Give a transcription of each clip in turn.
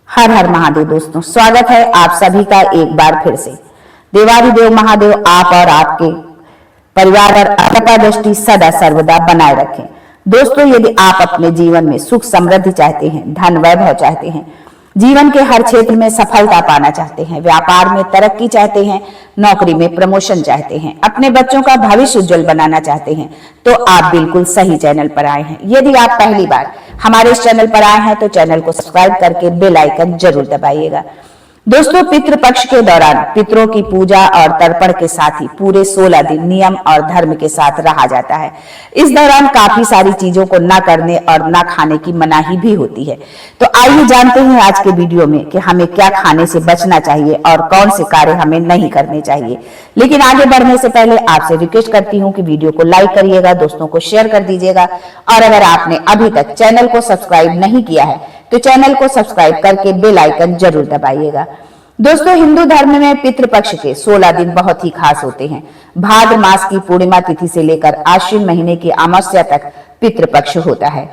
हर हर महादेव दोस्तों, स्वागत है आप सभी का एक बार फिर से। देवाधिदेव महादेव आप और आपके परिवार और कृपा दृष्टि सदा सर्वदा बनाए रखें। दोस्तों, यदि आप अपने जीवन में सुख समृद्धि चाहते हैं, धन वैभव चाहते हैं, जीवन के हर क्षेत्र में सफलता पाना चाहते हैं, व्यापार में तरक्की चाहते हैं, नौकरी में प्रमोशन चाहते हैं, अपने बच्चों का भविष्य उज्जवल बनाना चाहते हैं, तो आप बिल्कुल सही चैनल पर आए हैं। यदि आप पहली बार हमारे इस चैनल पर आए हैं तो चैनल को सब्सक्राइब करके बेल आइकन जरूर दबाइएगा। दोस्तों, पितृपक्ष के दौरान पितरों की पूजा और तर्पण के साथ ही पूरे 16 दिन नियम और धर्म के साथ रहा जाता है। इस दौरान काफी सारी चीजों को ना करने और ना खाने की मनाही भी होती है। तो आइए जानते हैं आज के वीडियो में कि हमें क्या खाने से बचना चाहिए और कौन से कार्य हमें नहीं करने चाहिए। लेकिन आगे बढ़ने से पहले आपसे रिक्वेस्ट करती हूँ कि वीडियो को लाइक करिएगा, दोस्तों को शेयर कर दीजिएगा, और अगर आपने अभी तक चैनल को सब्सक्राइब नहीं किया है तो चैनल को सब्सक्राइब करके बेल आइकन जरूर दबाइएगा। दोस्तों, हिंदू धर्म में पितृपक्ष के 16 दिन बहुत ही खास होते हैं। भाद्र मास की पूर्णिमा तिथि से लेकर आश्विन महीने की अमावस्या तक पितृपक्ष होता है।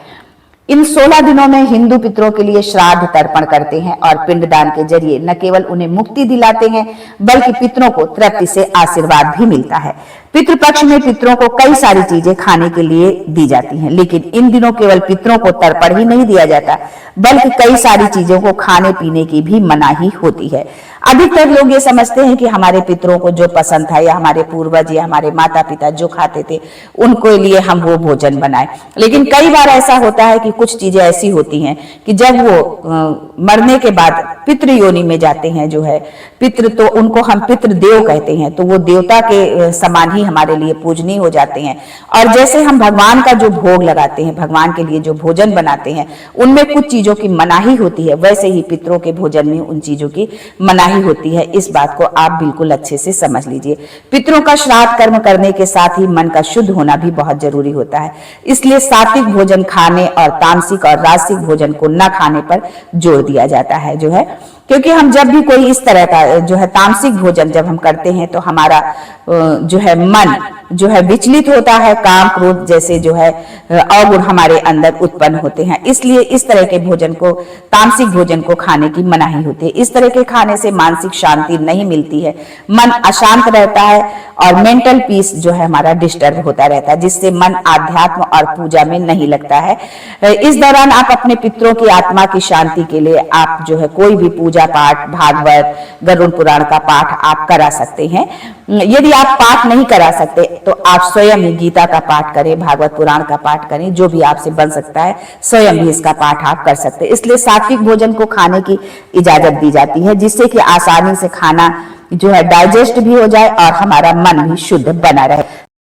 इन 16 दिनों में हिंदू पितरों के लिए श्राद्ध तर्पण करते हैं और पिंडदान के जरिए न केवल उन्हें मुक्ति दिलाते हैं बल्कि पितरों को तृप्ति से आशीर्वाद भी मिलता है। पितृपक्ष में पितरों को कई सारी चीजें खाने के लिए दी जाती हैं, लेकिन इन दिनों केवल पितरों को तर्पण ही नहीं दिया जाता बल्कि कई सारी चीजों को खाने पीने की भी मनाही होती है। अधिकतर लोग ये समझते हैं कि हमारे पितरों को जो पसंद था या हमारे पूर्वज या हमारे माता पिता जो खाते थे उनको लिए हम वो भोजन बनाए, लेकिन कई बार ऐसा होता है कि कुछ चीजें ऐसी होती हैं कि जब वो मरने के बाद पितृ योनि में जाते हैं, जो है पितृ, तो उनको हम पितृदेव कहते हैं, तो वो देवता के समान ही हमारे लिए पूजनीय हो जाते हैं। और जैसे हम भगवान का जो भोग लगाते हैं, भगवान के लिए जो भोजन बनाते हैं, उनमें कुछ चीजों की मनाही होती है, वैसे ही पितरों के भोजन में उन चीजों की मनाही होती है। इस बात को आप बिल्कुल अच्छे से समझ लीजिए। पितरों का श्राद्ध कर्म करने के साथ ही मन का शुद्ध होना भी बहुत जरूरी होता है। इसलिए सात्विक भोजन खाने और तामसिक और राजसिक भोजन को न खाने पर जोर दिया जाता है, जो है क्योंकि हम जब भी कोई इस तरह का जो है तामसिक भोजन जब हम करते हैं तो हमारा जो है मन जो है विचलित होता है, काम क्रोध जैसे जो है अवगुण हमारे अंदर उत्पन्न होते हैं। इसलिए इस तरह के भोजन को, तामसिक भोजन को खाने की मनाही होती है। इस तरह के खाने से मानसिक शांति नहीं मिलती है, मन अशांत रहता है और मेंटल पीस जो है हमारा डिस्टर्ब होता रहता है, जिससे मन आध्यात्म और पूजा में नहीं लगता है। इस दौरान आप अपने पितरों की आत्मा की शांति के लिए आप जो है कोई भी पूजा पाठ, भागवत, गरुड़ पुराण का पाठ आप करा सकते हैं। यदि आप पाठ नहीं करा सकते तो आप स्वयं ही गीता का पाठ करें, भागवत पुराण का पाठ करें, जो भी आपसे बन सकता है स्वयं भी इसका पाठ आप कर सकते हैं। इसलिए सात्विक भोजन को खाने की इजाजत दी जाती है, जिससे कि आसानी से खाना जो है डाइजेस्ट भी हो जाए और हमारा मन भी शुद्ध बना रहे।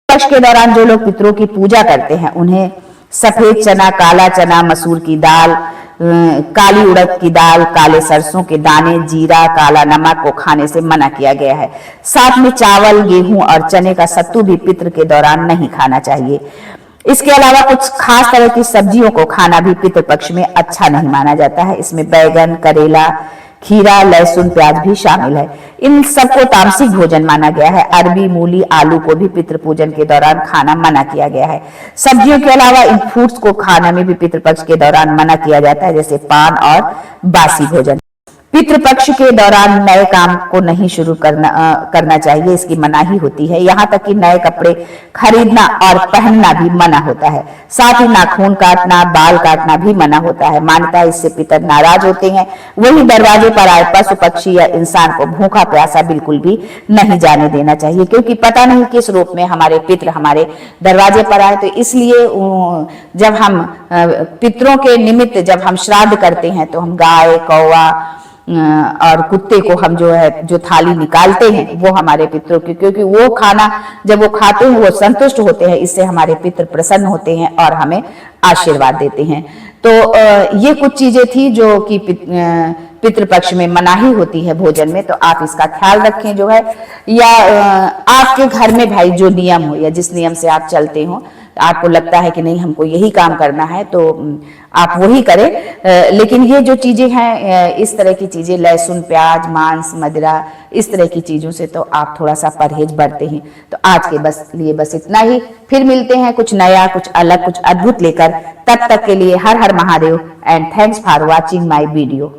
पक्ष के दौरान जो लोग पितरों की पूजा करते हैं उन्हें सफेद चना, काला चना, मसूर की दाल, काली उड़द की दाल, काले सरसों के दाने, जीरा, काला नमक को खाने से मना किया गया है। साथ में चावल, गेहूं और चने का सत्तू भी पितृ के दौरान नहीं खाना चाहिए। इसके अलावा कुछ खास तरह की सब्जियों को खाना भी पितृपक्ष में अच्छा नहीं माना जाता है। इसमें बैगन, करेला, खीरा, लहसुन, प्याज भी शामिल है। इन सबको तामसिक भोजन माना गया है। अरबी, मूली, आलू को भी पितृ पूजन के दौरान खाना मना किया गया है। सब्जियों के अलावा इन फ्रूट्स को खाना में भी पितृपक्ष के दौरान मना किया जाता है, जैसे पान और बासी भोजन। पितृपक्ष के दौरान नए काम को नहीं शुरू करना चाहिए, इसकी मनाही होती है। यहाँ तक कि नए कपड़े खरीदना और पहनना भी मना होता है। साथ ही नाखून काटना, बाल काटना भी मना होता है। मान्यता है इससे पितर नाराज होते हैं। वही दरवाजे पर आए पशु पक्षी या इंसान को भूखा प्यासा बिल्कुल भी नहीं जाने देना चाहिए, क्योंकि पता नहीं किस रूप में हमारे पितर हमारे दरवाजे पर आए। तो इसलिए जब हम पितरों के निमित्त जब हम श्राद्ध करते हैं तो हम गाय, कौवा और कुत्ते को हम जो है जो थाली निकालते हैं वो हमारे पितरों की, क्योंकि वो खाना जब वो खाते हैं वो संतुष्ट होते हैं। इससे हमारे पितर प्रसन्न होते हैं और हमें आशीर्वाद देते हैं। तो ये कुछ चीजें थी जो कि पितृपक्ष में मनाही होती है भोजन में, तो आप इसका ख्याल रखें जो है। या आपके घर में भाई जो नियम हो या जिस नियम से आप चलते हो, आपको लगता है कि नहीं हमको यही काम करना है तो आप वही करें। लेकिन ये जो चीजें हैं, इस तरह की चीजें, लहसुन, प्याज, मांस, मदिरा, इस तरह की चीजों से तो आप थोड़ा सा परहेज बरते हैं। तो आज के लिए बस इतना ही। फिर मिलते हैं कुछ नया, कुछ अलग, कुछ अद्भुत लेकर। तब तक के लिए हर हर Mahadev and thanks for watching my video.